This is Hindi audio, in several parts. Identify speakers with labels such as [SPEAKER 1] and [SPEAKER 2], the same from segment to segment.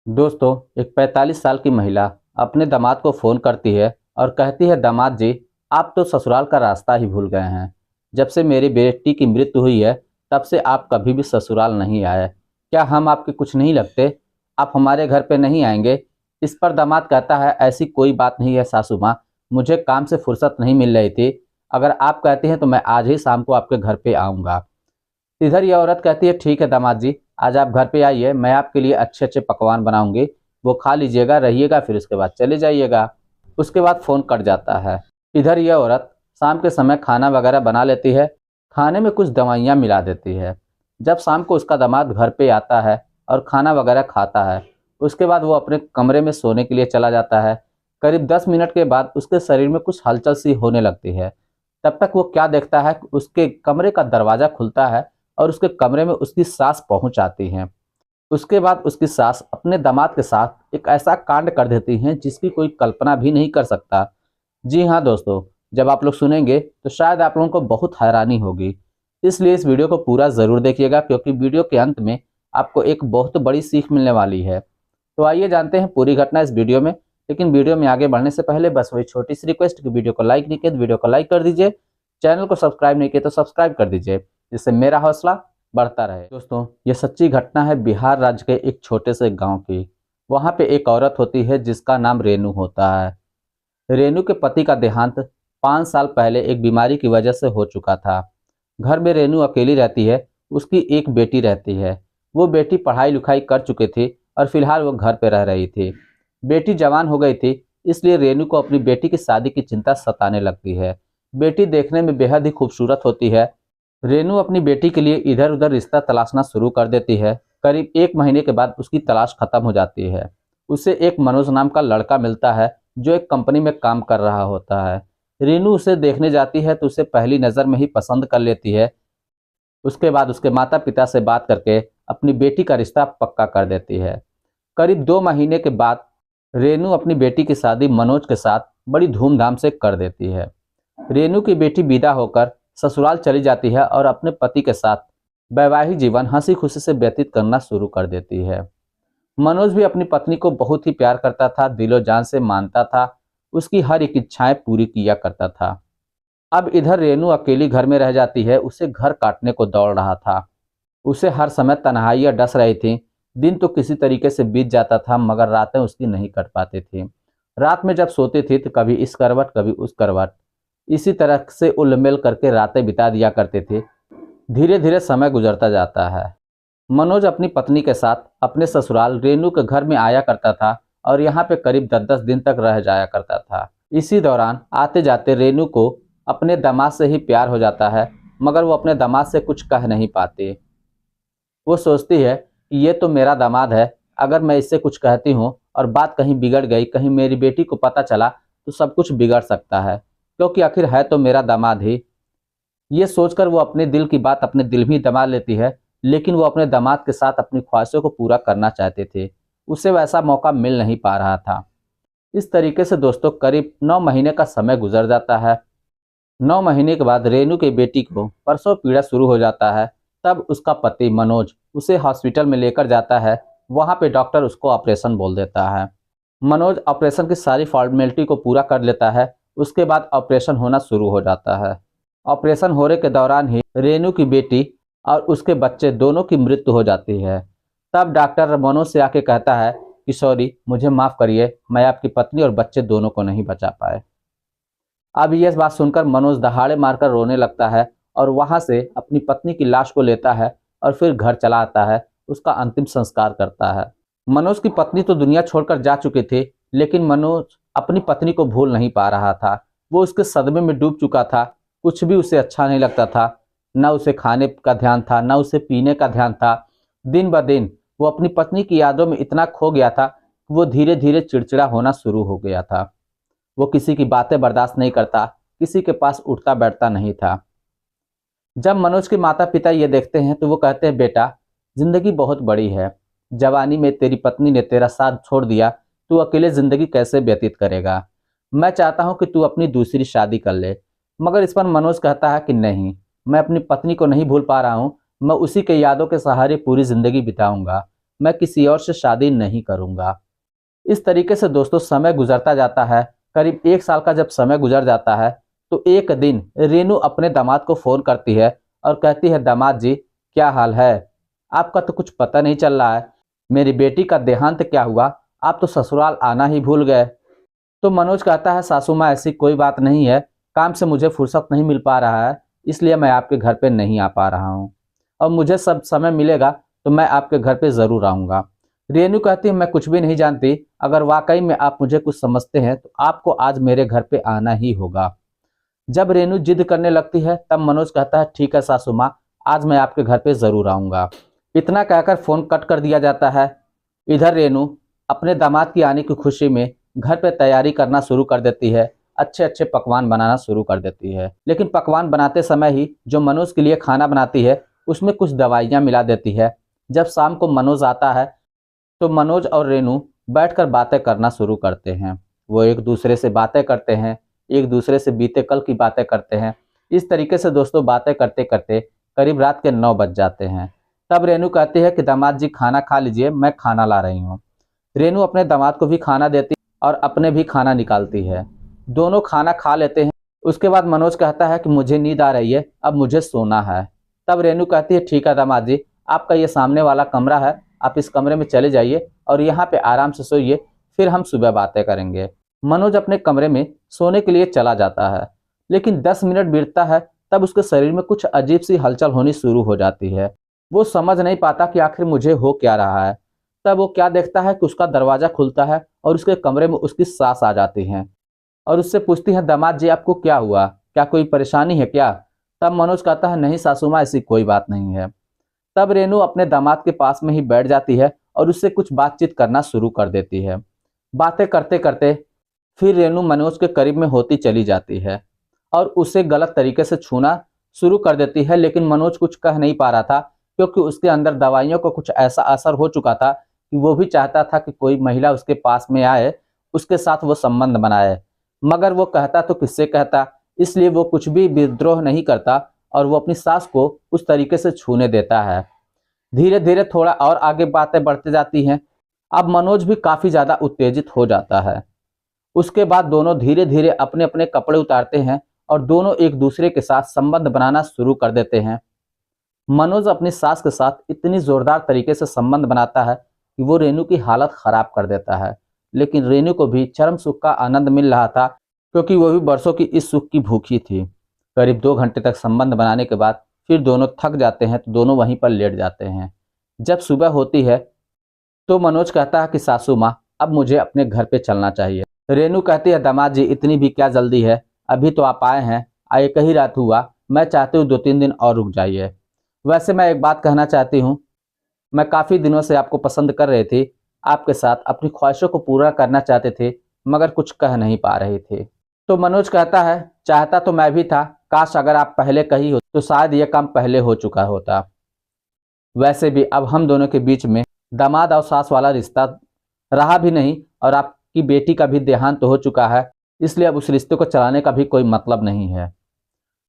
[SPEAKER 1] दोस्तों, एक 45 साल की महिला अपने दामाद को फ़ोन करती है और कहती है, दामाद जी, आप तो ससुराल का रास्ता ही भूल गए हैं। जब से मेरी बेटी की मृत्यु हुई है, तब से आप कभी भी ससुराल नहीं आए। क्या हम आपके कुछ नहीं लगते? आप हमारे घर पे नहीं आएंगे? इस पर दामाद कहता है, ऐसी कोई बात नहीं है सासू माँ, मुझे काम से फुर्सत नहीं मिल रही थी। अगर आप कहती हैं तो मैं आज ही शाम को आपके घर पे आऊँगा। इधर ये औरत कहती है, ठीक है दामाद जी, आज आप घर पे आइए, मैं आपके लिए अच्छे अच्छे पकवान बनाऊंगी, वो खा लीजिएगा, रहिएगा, फिर उसके बाद चले जाइएगा। उसके बाद फ़ोन कट जाता है। इधर ये औरत शाम के समय खाना वगैरह बना लेती है। खाने में कुछ दवाइयाँ मिला देती है। जब शाम को उसका दामाद घर पे आता है और खाना वगैरह खाता है, उसके बाद वो अपने कमरे में सोने के लिए चला जाता है। करीब 10 मिनट के बाद उसके शरीर में कुछ हलचल सी होने लगती है। तब तक वो क्या देखता है कि उसके कमरे का दरवाज़ा खुलता है और उसके कमरे में उसकी सास पहुंच आती हैं। उसके बाद उसकी सास अपने दामाद के साथ एक ऐसा कांड कर देती हैं जिसकी कोई कल्पना भी नहीं कर सकता। जी हाँ दोस्तों, जब आप लोग सुनेंगे तो शायद आप लोगों को बहुत हैरानी होगी। इसलिए इस वीडियो को पूरा ज़रूर देखिएगा, क्योंकि वीडियो के अंत में आपको एक बहुत बड़ी सीख मिलने वाली है। तो आइए जानते हैं पूरी घटना इस वीडियो में। लेकिन वीडियो में आगे बढ़ने से पहले बस वही छोटी सी रिक्वेस्ट कि वीडियो को लाइक नहीं किया तो वीडियो को लाइक कर दीजिए। चैनल को सब्सक्राइब नहीं किया तो सब्सक्राइब कर दीजिए, जिससे मेरा हौसला बढ़ता रहे। दोस्तों, ये सच्ची घटना है बिहार राज्य के एक छोटे से गांव की। वहां पे एक औरत होती है जिसका नाम रेनू होता है। रेनू के पति का देहांत 5 साल पहले एक बीमारी की वजह से हो चुका था। घर में रेनू अकेली रहती है। उसकी एक बेटी रहती है। वो बेटी पढ़ाई लिखाई कर चुकी थी और फिलहाल वो घर पे रह रही थी। बेटी जवान हो गई थी, इसलिए रेनू को अपनी बेटी की शादी की चिंता सताने लगती है। बेटी देखने में बेहद ही खूबसूरत होती है। रेनू अपनी बेटी के लिए इधर उधर रिश्ता तलाशना शुरू कर देती है। करीब 1 महीने के बाद उसकी तलाश खत्म हो जाती है। उसे एक मनोज नाम का लड़का मिलता है जो एक कंपनी में काम कर रहा होता है। रेनू उसे देखने जाती है तो उसे पहली नज़र में ही पसंद कर लेती है। उसके बाद उसके माता पिता से बात करके अपनी बेटी का रिश्ता पक्का कर देती है। करीब 2 महीने के बाद रेनू अपनी बेटी की शादी मनोज के साथ बड़ी धूमधाम से कर देती है। रेनू की बेटी विदा होकर ससुराल चली जाती है और अपने पति के साथ वैवाहिक जीवन हंसी खुशी से व्यतीत करना शुरू कर देती है। मनोज भी अपनी पत्नी को बहुत ही प्यार करता था, दिलो जान से मानता था, उसकी हर एक इच्छाएं पूरी किया करता था। अब इधर रेनू अकेली घर में रह जाती है। उसे घर काटने को दौड़ रहा था। उसे हर समय तन्हाइयां डस रही थी। दिन तो किसी तरीके से बीत जाता था, मगर रातें उसकी नहीं कट पाती थी। रात में जब सोती थी तो कभी इस करवट कभी उस करवट, इसी तरह से उलमेल करके रातें बिता दिया करते थे। धीरे धीरे समय गुजरता जाता है। मनोज अपनी पत्नी के साथ अपने ससुराल रेनू के घर में आया करता था और यहाँ पे करीब 10-10 दिन तक रह जाया करता था। इसी दौरान आते जाते रेनू को अपने दामाद से ही प्यार हो जाता है, मगर वो अपने दामाद से कुछ कह नहीं पाती। वो सोचती है कि ये तो मेरा दामाद है, अगर मैं इससे कुछ कहती हूँ और बात कहीं बिगड़ गई, कहीं मेरी बेटी को पता चला तो सब कुछ बिगड़ सकता है, क्योंकि आखिर है तो मेरा दामाद ही। ये सोचकर वो अपने दिल की बात अपने दिल में ही दबा लेती है। लेकिन वो अपने दामाद के साथ अपनी ख्वाहिशों को पूरा करना चाहते थे। उसे वैसा मौका मिल नहीं पा रहा था। इस तरीके से दोस्तों करीब 9 महीने का समय गुजर जाता है। 9 महीने के बाद रेनू की बेटी को प्रसव पीड़ा शुरू हो जाता है। तब उसका पति मनोज उसे हॉस्पिटल में लेकर जाता है। वहाँ पे डॉक्टर उसको ऑपरेशन बोल देता है। मनोज ऑपरेशन की सारी फॉर्मेलिटी को पूरा कर लेता है। उसके बाद ऑपरेशन होना शुरू हो जाता है। ऑपरेशन होने के दौरान ही रेनू की बेटी और उसके बच्चे दोनों की मृत्यु हो जाती है। तब डॉक्टर मनोज से आके कहता है कि सॉरी, मुझे माफ़ करिए, मैं आपकी पत्नी और बच्चे दोनों को नहीं बचा पाए। अब यह बात सुनकर मनोज दहाड़े मारकर रोने लगता है और वहां से अपनी पत्नी की लाश को लेता है और फिर घर चला आता है। उसका अंतिम संस्कार करता है। मनोज की पत्नी तो दुनिया छोड़कर जा चुकी थी, लेकिन मनोज अपनी पत्नी को भूल नहीं पा रहा था। वो उसके सदमे में डूब चुका था। कुछ भी उसे अच्छा नहीं लगता था। न उसे खाने का ध्यान था, न उसे पीने का ध्यान था। दिन ब दिन वो अपनी पत्नी की यादों में इतना खो गया था कि वो धीरे धीरे चिड़चिड़ा होना शुरू हो गया था। वो किसी की बातें बर्दाश्त नहीं करता, किसी के पास उठता बैठता नहीं था। जब मनोज के माता पिता ये देखते हैं तो वो कहते हैं, बेटा, जिंदगी बहुत बड़ी है। जवानी में तेरी पत्नी ने तेरा साथ छोड़ दिया, तू अकेले जिंदगी कैसे व्यतीत करेगा? मैं चाहता हूं कि तू अपनी दूसरी शादी कर ले। मगर इस पर मनोज कहता है कि नहीं, मैं अपनी पत्नी को नहीं भूल पा रहा हूं। मैं उसी के यादों के सहारे पूरी जिंदगी बिताऊंगा। मैं किसी और से शादी नहीं करूँगा। इस तरीके से दोस्तों समय गुजरता जाता है। करीब 1 साल का जब समय गुजर जाता है, तो एक दिन रेनू अपने दामाद को फ़ोन करती है और कहती है, दामाद जी क्या हाल है? आपका तो कुछ पता नहीं चल रहा है। मेरी बेटी का देहांत क्या हुआ? आप तो ससुराल आना ही भूल गए। तो मनोज कहता है, सासू माँ ऐसी कोई बात नहीं है, काम से मुझे फुर्सत नहीं मिल पा रहा है, इसलिए मैं आपके घर पे नहीं आ पा रहा हूँ। और मुझे सब समय मिलेगा तो मैं आपके घर पे ज़रूर आऊँगा। रेनू कहती है, मैं कुछ भी नहीं जानती, अगर वाकई में आप मुझे कुछ समझते हैं तो आपको आज मेरे घर पे आना ही होगा। जब रेनू जिद करने लगती है तब मनोज कहता है, ठीक है सासू माँ, आज मैं आपके घर पे ज़रूर आऊँगा। इतना कहकर फ़ोन कट कर दिया जाता है। इधर रेनू अपने दामाद की आने की खुशी में घर पे तैयारी करना शुरू कर देती है, अच्छे अच्छे पकवान बनाना शुरू कर देती है। लेकिन पकवान बनाते समय ही जो मनोज के लिए खाना बनाती है उसमें कुछ दवाइयाँ मिला देती है। जब शाम को मनोज आता है तो मनोज और रेनू बैठकर बातें करना शुरू करते हैं। वो एक दूसरे से बातें करते हैं, एक दूसरे से बीते कल की बातें करते हैं। इस तरीके से दोस्तों बातें करते करते करीब रात के 9 बज जाते हैं। तब रेनू कहती है कि दामाद जी खाना खा लीजिए, मैं खाना ला रही हूँ। रेनू अपने दामाद को भी खाना देती और अपने भी खाना निकालती है। दोनों खाना खा लेते हैं। उसके बाद मनोज कहता है कि मुझे नींद आ रही है, अब मुझे सोना है। तब रेनू कहती है, ठीक है दामाद जी, आपका ये सामने वाला कमरा है, आप इस कमरे में चले जाइए और यहाँ पे आराम से सोइए, फिर हम सुबह बातें करेंगे। मनोज अपने कमरे में सोने के लिए चला जाता है, लेकिन 10 मिनट बीतता है तब उसके शरीर में कुछ अजीब सी हलचल होनी शुरू हो जाती है। वो समझ नहीं पाता कि आखिर मुझे हो क्या रहा है। तब वो क्या देखता है कि उसका दरवाजा खुलता है और उसके कमरे में उसकी सास आ जाती हैं और उससे पूछती है, दामाद जी आपको क्या हुआ, क्या कोई परेशानी है क्या? तब मनोज कहता है, नहीं सासू माँ, ऐसी कोई बात नहीं है। तब रेनू अपने दामाद के पास में ही बैठ जाती है और उससे कुछ बातचीत करना शुरू कर देती है। बातें करते करते फिर रेनू मनोज के करीब में होती चली जाती है और उसे गलत तरीके से छूना शुरू कर देती है। लेकिन मनोज कुछ कह नहीं पा रहा था, क्योंकि उसके अंदर दवाइयों का कुछ ऐसा असर हो चुका था कि वो भी चाहता था कि कोई महिला उसके पास में आए, उसके साथ वो संबंध बनाए। मगर वो कहता तो किससे कहता, इसलिए वो कुछ भी विद्रोह नहीं करता और वो अपनी सास को उस तरीके से छूने देता है। धीरे धीरे थोड़ा और आगे बातें बढ़ती जाती हैं। अब मनोज भी काफी ज्यादा उत्तेजित हो जाता है। उसके बाद दोनों धीरे धीरे अपने अपने कपड़े उतारते हैं और दोनों एक दूसरे के साथ संबंध बनाना शुरू कर देते हैं। मनोज अपनी सास के साथ इतनी जोरदार तरीके से संबंध बनाता है कि वो रेनू की हालत खराब कर देता है। लेकिन रेनू को भी चरम सुख का आनंद मिल रहा था, क्योंकि वो भी बरसों की इस सुख की भूखी थी। करीब 2 घंटे तक संबंध बनाने के बाद फिर दोनों थक जाते हैं तो दोनों वहीं पर लेट जाते हैं। जब सुबह होती है तो मनोज कहता है कि सासू माँ, अब मुझे अपने घर पे चलना चाहिए। रेनू कहती है, दामाद जी इतनी भी क्या जल्दी है, अभी तो आप आए हैं, एक ही रात हुआ, मैं चाहती हूँ 2-3 दिन और रुक जाइए। वैसे मैं एक बात कहना चाहती हूँ, मैं काफ़ी दिनों से आपको पसंद कर रही थी, आपके साथ अपनी ख्वाहिशों को पूरा करना चाहते थे, मगर कुछ कह नहीं पा रही थी। तो मनोज कहता है, चाहता तो मैं भी था, काश अगर आप पहले कही हो तो शायद यह काम पहले हो चुका होता। वैसे भी अब हम दोनों के बीच में दामाद और सास वाला रिश्ता रहा भी नहीं और आपकी बेटी का भी देहांत तो हो चुका है, इसलिए अब उस रिश्ते को चलाने का भी कोई मतलब नहीं है।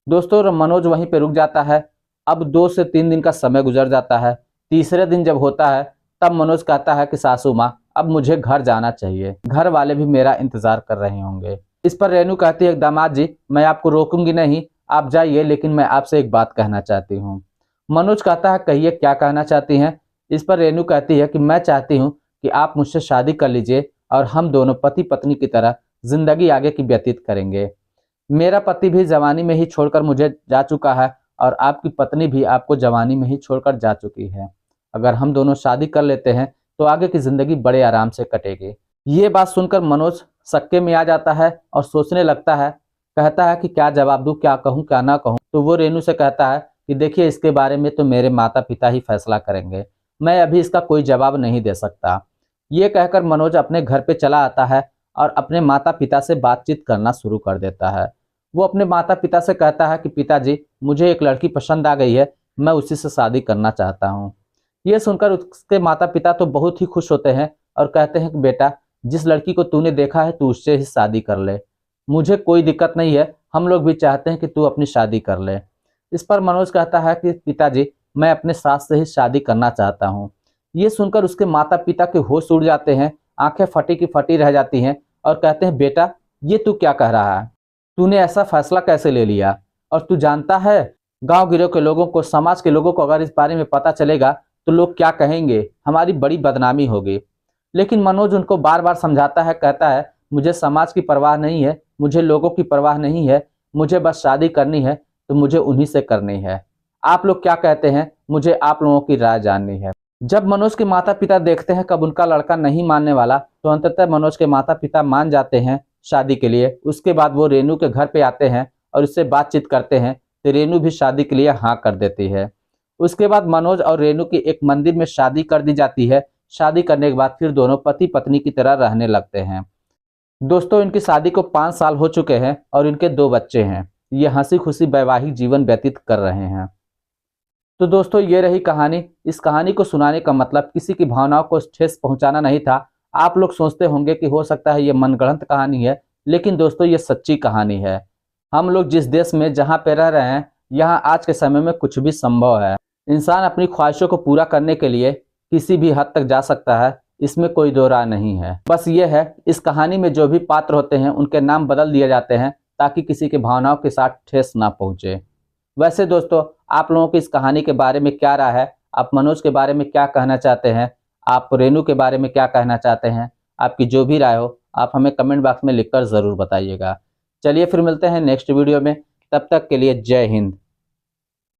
[SPEAKER 1] दोस्तों मनोज वहीं पे रुक जाता है। अब 2 से 3 दिन का समय गुजर जाता है। तीसरे दिन जब होता है तब मनोज कहता है कि सासू माँ, अब मुझे घर जाना चाहिए, घर वाले भी मेरा इंतजार कर रहे होंगे। इस पर रेनू कहती है, दामाद जी मैं आपको रोकूंगी नहीं, आप जाइए, लेकिन मैं आपसे एक बात कहना चाहती हूँ। मनोज कहता है, कहिए क्या कहना चाहती हैं? इस पर रेनू कहती है कि मैं चाहती हूँ कि आप मुझसे शादी कर लीजिए और हम दोनों पति पत्नी की तरह जिंदगी आगे की व्यतीत करेंगे। मेरा पति भी जवानी में ही छोड़कर मुझे जा चुका है और आपकी पत्नी भी आपको जवानी में ही छोड़कर जा चुकी है। अगर हम दोनों शादी कर लेते हैं तो आगे की जिंदगी बड़े आराम से कटेगी। ये बात सुनकर मनोज सक्के में आ जाता है और सोचने लगता है। कहता है कि क्या जवाब दूं, क्या कहूं क्या ना कहूं। तो वो रेनू से कहता है कि देखिए, इसके बारे में तो मेरे माता पिता ही फैसला करेंगे, मैं अभी इसका कोई जवाब नहीं दे सकता। ये कहकर मनोज अपने घर पे चला आता है और अपने माता पिता से बातचीत करना शुरू कर देता है। वो अपने माता पिता से कहता है कि पिताजी, मुझे एक लड़की पसंद आ गई है, मैं उसी से शादी करना चाहता हूँ। ये सुनकर उसके माता पिता तो बहुत ही खुश होते हैं और कहते हैं कि बेटा, जिस लड़की को तूने देखा है तू उससे ही शादी कर ले, मुझे कोई दिक्कत नहीं है, हम लोग भी चाहते हैं कि तू अपनी शादी कर ले। इस पर मनोज कहता है कि पिताजी, मैं अपने सास से ही शादी करना चाहता हूँ। ये सुनकर उसके माता पिता के होश उड़ जाते हैं, आंखें फटी की फटी रह जाती हैं और कहते हैं, बेटा ये तू क्या कह रहा है? तूने ऐसा फैसला कैसे ले लिया? और तू जानता है, गांव गिरोह के लोगों को, समाज के लोगों को अगर इस बारे में पता चलेगा तो लोग क्या कहेंगे, हमारी बड़ी बदनामी होगी। लेकिन मनोज उनको बार बार समझाता है, कहता है, मुझे समाज की परवाह नहीं है, मुझे लोगों की परवाह नहीं है, मुझे बस शादी करनी है तो मुझे उन्हीं से करनी है। आप लोग क्या कहते हैं, मुझे आप लोगों की राय जाननी है। जब मनोज के माता पिता देखते हैं कब उनका लड़का नहीं मानने वाला, तो अंततः मनोज के माता पिता मान जाते हैं शादी के लिए। उसके बाद वो रेनू के घर पे आते हैं और उससे बातचीत करते हैं, तो रेनू भी शादी के लिए हाँ कर देती है। उसके बाद मनोज और रेनू की एक मंदिर में शादी कर दी जाती है। शादी करने के बाद फिर दोनों पति पत्नी की तरह रहने लगते हैं। दोस्तों, इनकी शादी को 5 साल हो चुके हैं और इनके 2 बच्चे हैं। ये हंसी खुशी वैवाहिक जीवन व्यतीत कर रहे हैं। तो दोस्तों, ये रही कहानी। इस कहानी को सुनाने का मतलब किसी की भावनाओं को ठेस पहुंचाना नहीं था। आप लोग सोचते होंगे कि हो सकता है ये मनगढ़ंत कहानी है, लेकिन दोस्तों ये सच्ची कहानी है। हम लोग जिस देश में जहाँ पे रह रहे हैं, यहाँ आज के समय में कुछ भी संभव है। इंसान अपनी ख्वाहिशों को पूरा करने के लिए किसी भी हद तक जा सकता है, इसमें कोई दो राय नहीं है। बस ये है, इस कहानी में जो भी पात्र होते हैं उनके नाम बदल दिए जाते हैं ताकि किसी की भावनाओं के साथ ठेस ना पहुंचे। वैसे दोस्तों, आप लोगों की इस कहानी के बारे में क्या राय है? आप मनोज के बारे में क्या कहना चाहते हैं? आप रेनू के बारे में क्या कहना चाहते हैं? आपकी जो भी राय हो आप हमें कमेंट बॉक्स में लिखकर ज़रूर बताइएगा। चलिए फिर मिलते हैं नेक्स्ट वीडियो में। तब तक के लिए जय हिंद।